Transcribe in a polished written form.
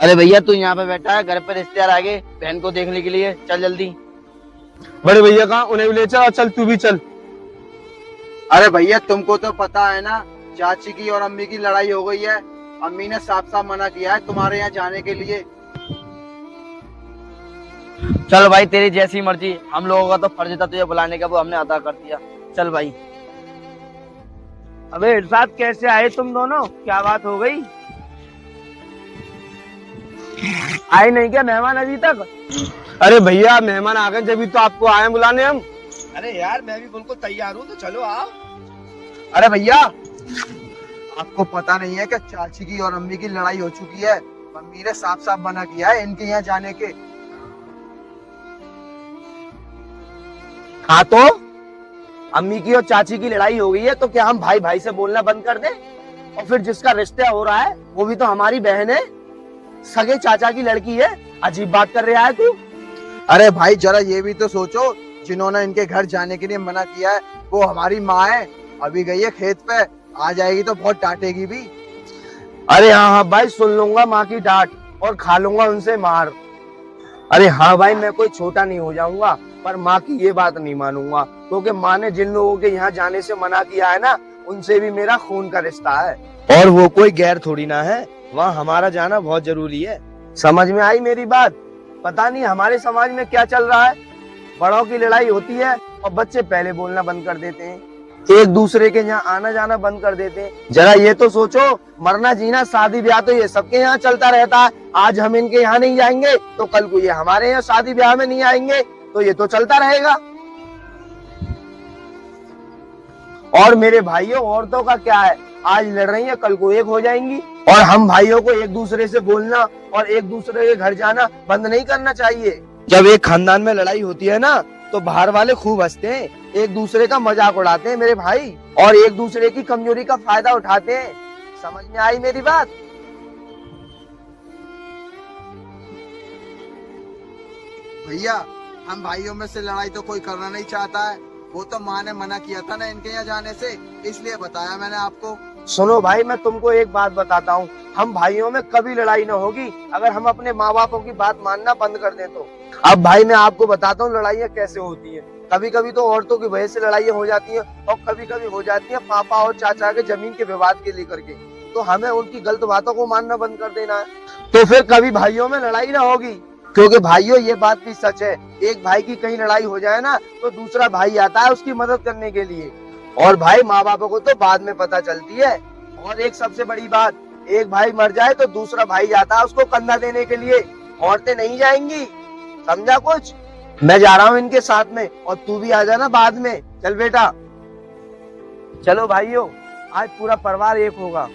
अरे भैया तू यहाँ पे बैठा है, घर पर रिश्तेदार आ गए बहन को देखने के लिए, चल जल्दी। बड़े भैया कहाँ, उन्हें भी ले चल और चल तू भी चल। अरे भैया तुमको तो पता है ना, चाची की और अम्मी की लड़ाई हो गई है। अम्मी ने साफ साफ मना किया है तुम्हारे यहाँ जाने के लिए। चल भाई तेरी जैसी मर्जी, हम लोगों का तो फर्ज था तुझे बुलाने का, वो हमने अदा कर दिया। चल भाई। अबे इरशाद कैसे आए तुम दोनों, क्या बात हो गई? आए नहीं क्या मेहमान अभी तक? अरे भैया मेहमान आ गए, जब तो आपको आए बुलाने हम। अरे यार मैं भी बिल्कुल तैयार हूँ, तो चलो आओ। अरे भैया आपको पता नहीं है कि चाची की और अम्मी की लड़ाई हो चुकी है। मम्मी ने साफ साफ मना किया है इनके यहाँ जाने के। हाँ तो अम्मी की और चाची की लड़ाई हो गई है तो क्या हम भाई भाई से बोलना बंद कर दें? और फिर जिसका रिश्ता हो रहा है वो भी तो हमारी बहन है, सगे चाचा की लड़की है। अजीब बात कर रहा है तू। अरे भाई जरा ये भी तो सोचो, जिन्होंने इनके घर जाने के लिए मना किया है वो हमारी माँ है। अभी गई है खेत पे, आ जाएगी तो बहुत डांटेगी भी। अरे हाँ हाँ भाई, सुन लूंगा माँ की डांट और खा लूंगा उनसे मार। अरे हाँ भाई, मैं कोई छोटा नहीं हो जाऊंगा, पर माँ की ये बात नहीं मानूंगा, क्योंकि माँ ने जिन लोगों के यहाँ जाने से मना किया है ना, उनसे भी मेरा खून का रिश्ता है। और वो कोई गैर थोड़ी ना है, वहाँ हमारा जाना बहुत जरूरी है। समझ में आई मेरी बात? पता नहीं हमारे समाज में क्या चल रहा है, बड़ों की लड़ाई होती है और बच्चे पहले बोलना बंद कर देते हैं, एक दूसरे के यहाँ आना जाना बंद कर देते हैं। जरा ये तो सोचो, मरना जीना शादी ब्याह तो ये सबके यहाँ चलता रहता है। आज हम इनके यहाँ नहीं जाएंगे तो कल को ये हमारे यहाँ शादी ब्याह में नहीं आएंगे, तो ये तो चलता रहेगा। और मेरे भाइयों, औरतों का क्या है, आज लड़ रही है कल को एक हो जाएंगी। और हम भाइयों को एक दूसरे से बोलना और एक दूसरे के घर जाना बंद नहीं करना चाहिए। जब एक खानदान में लड़ाई होती है ना, तो बाहर वाले खूब हंसते हैं, एक दूसरे का मजाक उड़ाते हैं मेरे भाई, और एक दूसरे की कमजोरी का फायदा उठाते हैं। समझ में आई मेरी बात? भैया हम भाइयों में से लड़ाई तो कोई करना नहीं चाहता है। वो तो माँ ने मना किया था ना इनके यहाँ जाने से, इसलिए बताया मैंने आपको। सुनो भाई, मैं तुमको एक बात बताता हूँ, हम भाइयों में कभी लड़ाई न होगी अगर हम अपने माँ बापों की बात मानना बंद कर दें तो। अब भाई मैं आपको बताता हूँ लड़ाइयाँ कैसे होती है। कभी कभी तो औरतों की वजह से लड़ाइयाँ हो जाती हैं, और कभी कभी हो जाती है पापा और चाचा के जमीन के विवाद के लेकर के। तो हमें उनकी गलत बातों को मानना बंद कर देना है, तो फिर कभी भाइयों में लड़ाई ना होगी। क्योंकि भाइयों ये बात भी सच है, एक भाई की कहीं लड़ाई हो जाए ना, तो दूसरा भाई आता है उसकी मदद करने के लिए। और भाई माँ बापों को तो बाद में पता चलती है। और एक सबसे बड़ी बात, एक भाई मर जाए तो दूसरा भाई जाता है उसको कंधा देने के लिए, औरतें नहीं जाएंगी। समझा कुछ? मैं जा रहा हूँ इनके साथ में, और तू भी आ जाना बाद में। चल बेटा। चलो भाइयों, आज पूरा परिवार एक होगा।